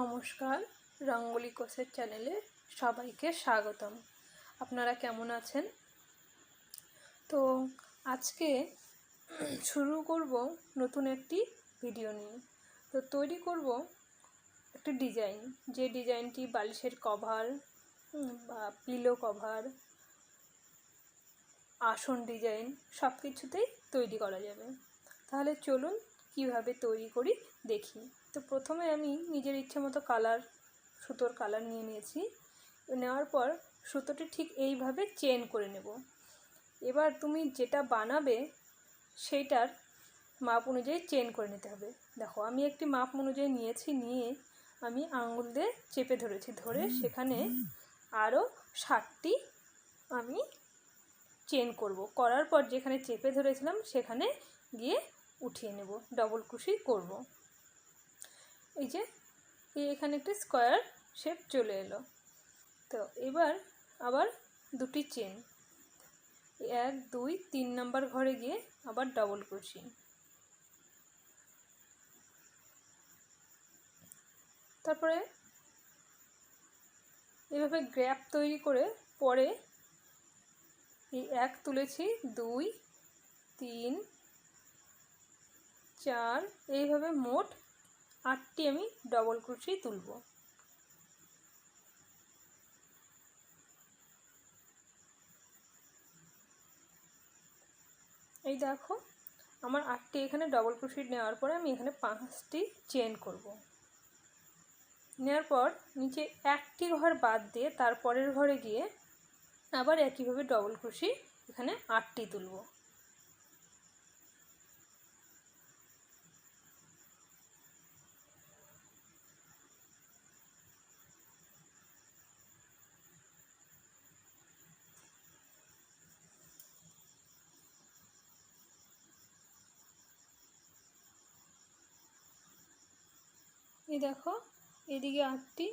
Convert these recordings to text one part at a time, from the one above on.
নমস্কার, রঙ্গোলি কোষের চ্যানেলে সবাইকে স্বাগতম। আপনারা কেমন আছেন? তো আজকে শুরু করব নতুন একটি ভিডিও নিয়ে। তো তৈরি করব একটি ডিজাইন, যে ডিজাইনটি বালিশের কভার বা পিলো কভার, আসন ডিজাইন সব কিছুতেই তৈরি করা যাবে। তাহলে চলুন কিভাবে তৈরি করি দেখি। তো প্রথমে আমি নিজের ইচ্ছে মতো সুতোর কালার নিয়েছি। নেওয়ার পর সুতোটি ঠিক এইভাবে চেন করে নেব। এবার তুমি যেটা বানাবে সেইটার মাপ অনুযায়ী চেন করে নিতে হবে। দেখো, আমি একটি মাপ অনুযায়ী নিয়ে আমি আঙুল দিয়ে চেপে ধরে সেখানে আরও 60টি আমি চেন করার পর যেখানে চেপে ধরেছিলাম সেখানে গিয়ে উঠিয়ে নেব, ডবল ক্রোশে করব। এই যে এখানে একটি স্কোয়ার শেপ চলে এলো। তো এবার আবার দুটি চেন, 1 2 3 নাম্বার ঘরে গিয়ে আবার ডবল ক্রোশে। তারপরে এভাবে গ্যাপ তৈরি করে পরে এই 1 তুলেছি, 2 3 4 এইভাবে মোট 8টি আমি ডবল ক্রোশে তুলব। এই দেখো, আমার 8টি এখানে ডবল ক্রোশে নেওয়ার পরে আমি এখানে 5টি চেন করব। নেওয়ার পর নিচে একটি ঘর বাদ দিয়ে তারপরের ঘরে গিয়ে আবার একইভাবে ডবল ক্রোশে এখানে 8টি তুলব। এই দেখো, এদিকে 8টি,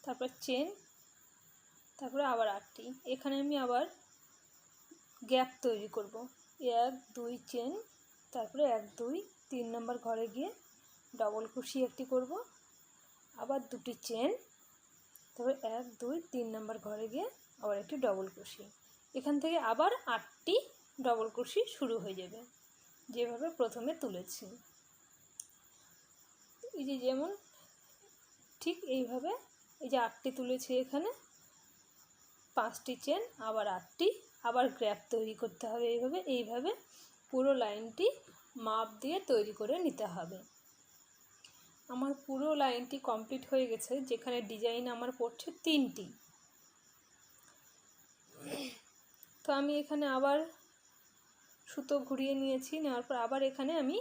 তারপর চেন, তারপরে আবার 8টি। এখানে আমি আবার গ্যাপ তৈরি করব। 1 2 চেন, তারপরে 1 2 3 নাম্বার ঘরে গিয়ে ডবল ক্রোশে একটি করব, আবার দুটি চেন, তারপরে 1 2 3 নাম্বার ঘরে গিয়ে আবার একটি ডবল ক্রোশে। এখান থেকে আবার 8টি ডবল ক্রোশে শুরু হয়ে যাবে, যেভাবে প্রথমে তুলেছি। এই যে যেমন ঠিক এইভাবে এই যে 8টি তুলেছি, এখানে 5টি চেন, আবার 8টি, আবার গ্যাপ তৈরি করতে হবে। এইভাবে পুরো লাইনটি মাপ দিয়ে তৈরি করে নিতে হবে। আমার পুরো লাইনটি কমপ্লিট হয়ে গেছে, যেখানে ডিজাইন আমার পড়ছে 3টি। তো আমি এখানে আবার সুতো ঘুরিয়ে নিয়েছি, নেওয়ার পর আবার এখানে আমি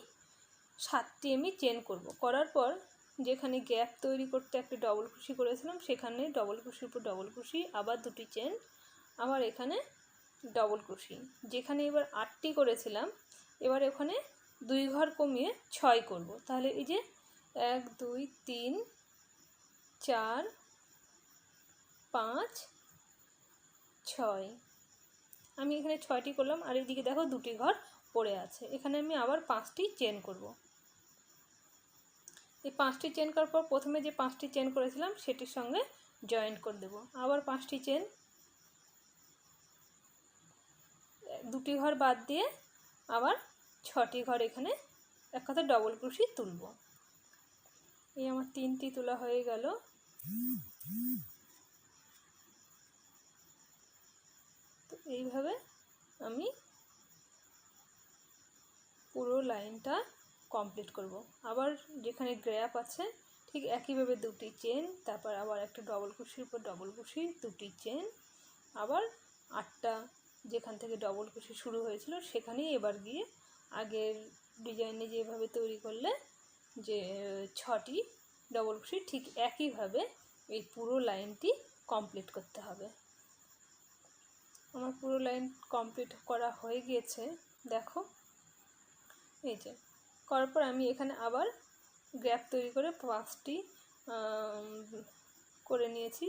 7টি আমি চেন করব। করার পর যেখানে গ্যাপ তৈরি করতে একটা ডবল ক্রোশে করেছিলাম সেখানে ডবল ক্রোশের উপর ডবল ক্রোশে, আবার দুটি চেন, আবার এখানে ডবল ক্রোশে। যেখানে এবার 8টি করেছিলাম, এবার ওখানে 2 ঘর কমিয়ে 6 করব। তাহলে এই যে 1 2 3 4 5 6 আমি এখানে 6টি করলাম, আর এদিকে দেখো দুটি ঘর পড়ে আছে। এখানে আমি আবার 5টি চেন করব। এই 5টি চেন করার পর প্রথমে যে 5টি চেন করেছিলাম সেটির সঙ্গে জয়েন্ট করে দেব। আবার 5টি চেন, দুটি ঘর বাদ দিয়ে আবার 6টি ঘর এখানে এক কথা ডবল ক্রোশে তুলব। এই আমার 3টি তোলা হয়ে গেল। তো এইভাবে আমি পুরো লাইনটা কমপ্লিট করব। আবার যেখানে গ্যাপ আছে ঠিক একইভাবে দুটি চেন, তারপর আবার একটা ডবল ক্রোশের উপর ডবল ক্রোশে, দুটি চেন, আবার 8টা যেখান থেকে ডবল ক্রোশে শুরু হয়েছিল সেখানেই এবার গিয়ে আগের ডিজাইনে যেভাবে তৈরি করলে যে 6টি ডবল ক্রোশে ঠিক একইভাবে এই পুরো লাইনটি কমপ্লিট করতে হবে। আমার পুরো লাইন কমপ্লিট করা হয়ে গিয়েছে। দেখো, এই যে করার পর আমি এখানে আবার গ্যাপ তৈরি করে 5টি করে নিয়েছি,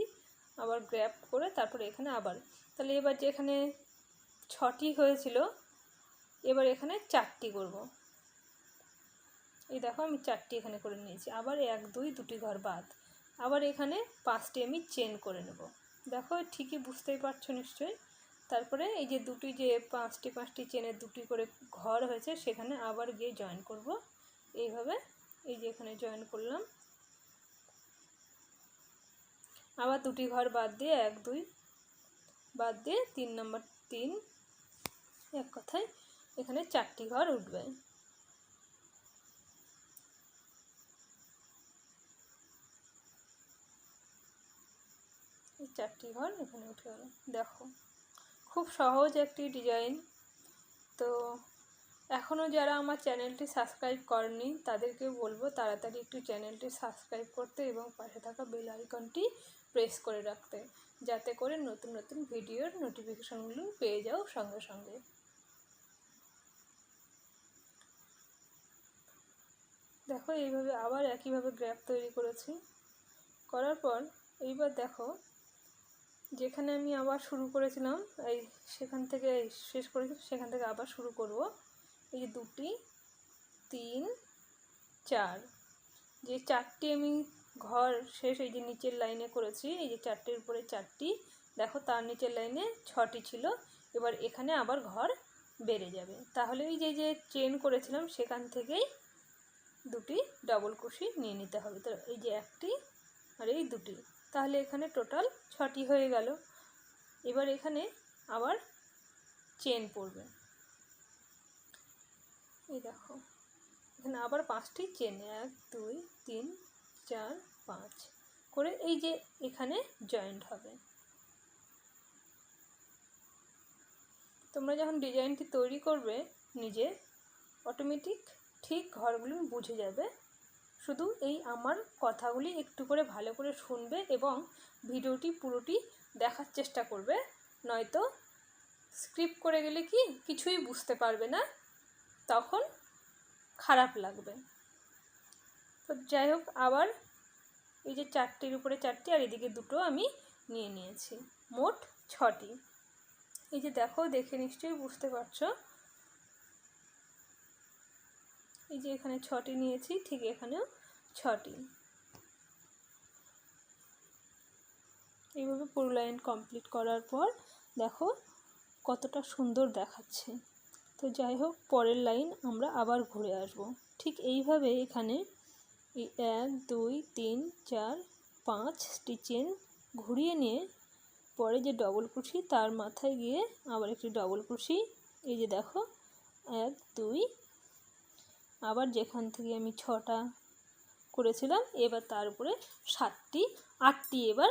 আবার গ্যাপ করে তারপরে এখানে আবার, তাহলে এবার যে এখানে 6টি হয়েছিল এবার এখানে 4টি করব। এই দেখো আমি 4টি এখানে করে নিয়েছি। আবার 1 2 দুটি ঘর বাদ, আবার এখানে 5টি আমি চেন করে নেব। দেখো ঠিকই বুঝতেই পারছো নিশ্চয়ই। তারপরে এই যে দুটি যে 5টি চেনের দুটি করে ঘর হয়েছে সেখানে আবার গিয়ে জয়েন করব এইভাবে। এই যে এখানে জয়েন করলাম, আবার দুটি ঘর বাদ দিয়ে 1 2 বাদ দিয়ে 3 নম্বর 3, এক কথায় এখানে 4টি ঘর উঠবে। এই 4টি ঘর এখানে উঠে গেল। দেখো খুব সহজ একটি ডিজাইন। তো এখনও যারা আমার চ্যানেলটি সাবস্ক্রাইব করেনি তাদেরকে বলবো তাড়াতাড়ি একটু চ্যানেলটি সাবস্ক্রাইব করতে এবং পাশে থাকা বেল আইকনটি প্রেস করে রাখতে, যাতে করে নতুন নতুন ভিডিওর নোটিফিকেশনগুলো পেয়ে যাও সঙ্গে সঙ্গে। দেখো এইভাবে আবার একইভাবে গ্যাপ তৈরি করেছি। করার পর এইবার দেখো যেখানে আমি আবার শুরু করেছিলাম এই সেখান থেকে শেষ করেছি, সেখান থেকে আবার শুরু করব। এই যে 2 3 4, যে 4টি আমি ঘর শেষ এই যে নিচের লাইনে করেছি, এই যে 4টির উপরে 4টি, দেখো তার নিচের লাইনে 6টি ছিল। এবার এখানে আবার ঘর বেড়ে যাবে। তাহলে এই যে যে চেন করেছিলাম সেখান থেকেই দুটি ডবল ক্রোশি নিয়ে নিতে হবে। তো এই যে 1টি আর এই 2টি, তাহলে এখানে টোটাল 6টি হয়ে গেল। এবার এখানে আবার চেন পড়বে। এই দেখো এখানে আবার 5টি চেন, 1 2 3 4 5 করে এই যে এখানে জয়েন্ট হবে। তোমরা যখন ডিজাইনটি তৈরি করবে নিজে অটোমেটিক ঠিক ঘরগুলো বুঝে যাবে। শুধু এই আমার কথাগুলি একটু করে ভালো করে শুনবে এবং ভিডিওটি পুরোটি দেখার চেষ্টা করবে, নয়তো স্ক্রিপ্ট করে গেলে কি কিছুই বুঝতে পারবে না, তখন খারাপ লাগবে। তো যাই হোক, আবার এই যে 4টির উপরে 4টি আর এদিকে 2টো আমি নিয়ে নিয়েছি, মোট 6টি। এই যে দেখো, দেখে নিশ্চয়ই বুঝতে পারছো। এই যে এখানে 6টি নিয়েছি, ঠিক এখানেও 6টি। এইভাবে পুরো লাইন কমপ্লিট করার পর দেখো কতটা সুন্দর দেখাচ্ছে। তো যাই হোক, পরের লাইন আমরা আবার ঘুরে আসব। ঠিক এইভাবে এখানে এই 1 2 3 4 5টি চেন ঘুরিয়ে নিয়ে পরে যে ডবল ক্রোশি তার মাথায় গিয়ে আবার একটি ডবল ক্রোশি, এই যে দেখো 1 2, আবার যেখান থেকে আমি 6টা করেছিলাম এবার তার উপরে 7টি 8টি এবার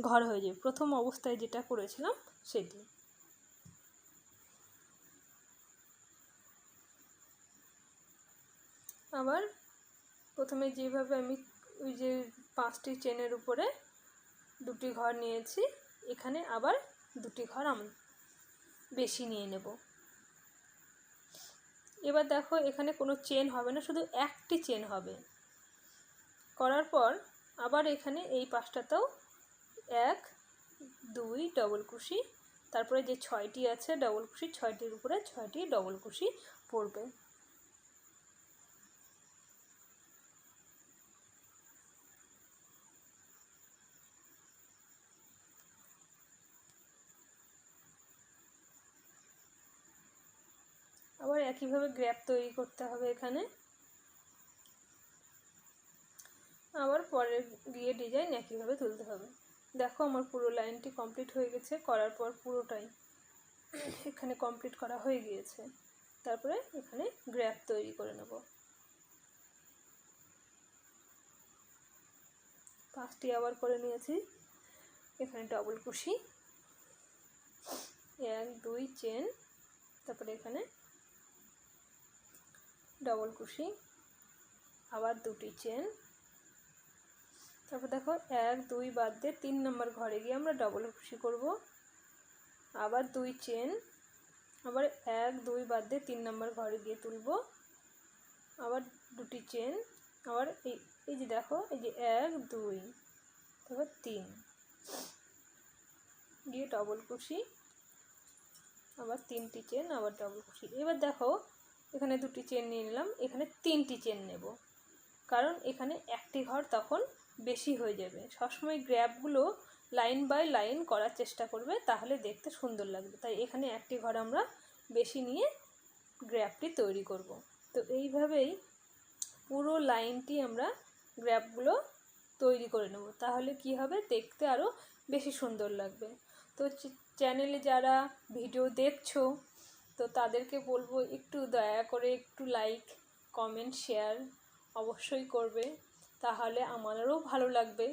ঘর হয়ে যাবে, প্রথম অবস্থায় যেটা করেছিলাম সেটি। আবার প্রথমে যেভাবে আমি ওই যে 5টি চেনের উপরে 2টি ঘর নিয়েছি, এখানে আবার 2টি ঘর আমি বেশি নিয়ে নেব। এবার দেখো এখানে কোনো চেন হবে না, শুধু একটি চেন হবে। করার পর আবার এখানে এই পাশটাতেও 1 2 ডবল ক্রোশি, তারপরে যে 6টি আছে ডবল ক্রোশি, 6টির উপরে 6টি ডবল ক্রোশি পড়বে। আবার একইভাবে গ্যাপ তৈরি করতে হবে এখানে। আবার পরের গিয়ে ডিজাইন একইভাবে তুলতে হবে। দেখো আমার পুরো লাইনটি কমপ্লিট হয়ে গেছে। করার পর পুরোটাই এখানে কমপ্লিট করা হয়ে গিয়েছে। তারপরে এখানে গ্যাপ তৈরি করে নেব। 5টি আবার করে নিয়েছি। এখানে ডবল ক্রোশি, 1 2 চেন, তারপরে এখানে ডবল ক্রোশি, আবার 2টি চেন, তারপর দেখো 1 2 বাদ দিয়ে 3 নম্বর ঘরে গিয়ে আমরা ডবল ক্রোশি করব, আবার 2 চেন, আবার 1 2 বাদ দিয়ে 3 নম্বর ঘরে গিয়ে তুলব, আবার 2টি চেন, আবার এই যে দেখো এই যে 1 2, তারপর 3 গিয়ে ডবল ক্রোশি, আবার 3টি চেন, আবার ডবল ক্রোশি। এবার দেখো এখানে 2টি চেন নিয়ে নিলাম, এখানে 3টি চেন নেব। কারণ এখানে একটি ঘর তখন বেশি হয়ে যাবে। সবসময় গ্র্যাপগুলো লাইন বাই লাইন করার চেষ্টা করবে, তাহলে দেখতে সুন্দর লাগবে। তাই এখানে একটি ঘর আমরা বেশি নিয়ে গ্র্যাপটি তৈরি করব। তো এইভাবেই পুরো লাইনটি আমরা গ্র্যাপগুলো তৈরি করে নেব, তাহলে কি হবে, দেখতে আরও বেশি সুন্দর লাগবে। তো চ্যানেলে যারা ভিডিও দেখছো, তো তাদেরকে বলবো একটু দয়া করে একটু লাইক, কমেন্ট, শেয়ার অবশ্যই করবে, তাহলে আমারও ভালো লাগবে।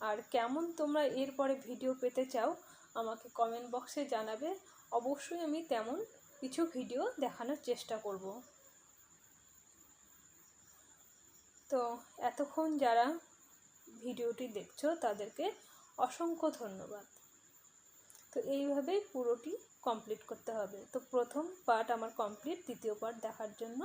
আর কেমন তোমরা এরপরে ভিডিও পেতে চাও আমাকে কমেন্ট বক্সে জানাবে, অবশ্যই আমি তেমন কিছু ভিডিও দেখানোর চেষ্টা করব। তো এতক্ষণ যারা ভিডিওটি দেখছো তাদেরকে অসংখ্য ধন্যবাদ। তো এইভাবেই পুরোটি কমপ্লিট করতে হবে। তো প্রথম পার্ট আমার কমপ্লিট, দ্বিতীয় পার্ট দেখার জন্য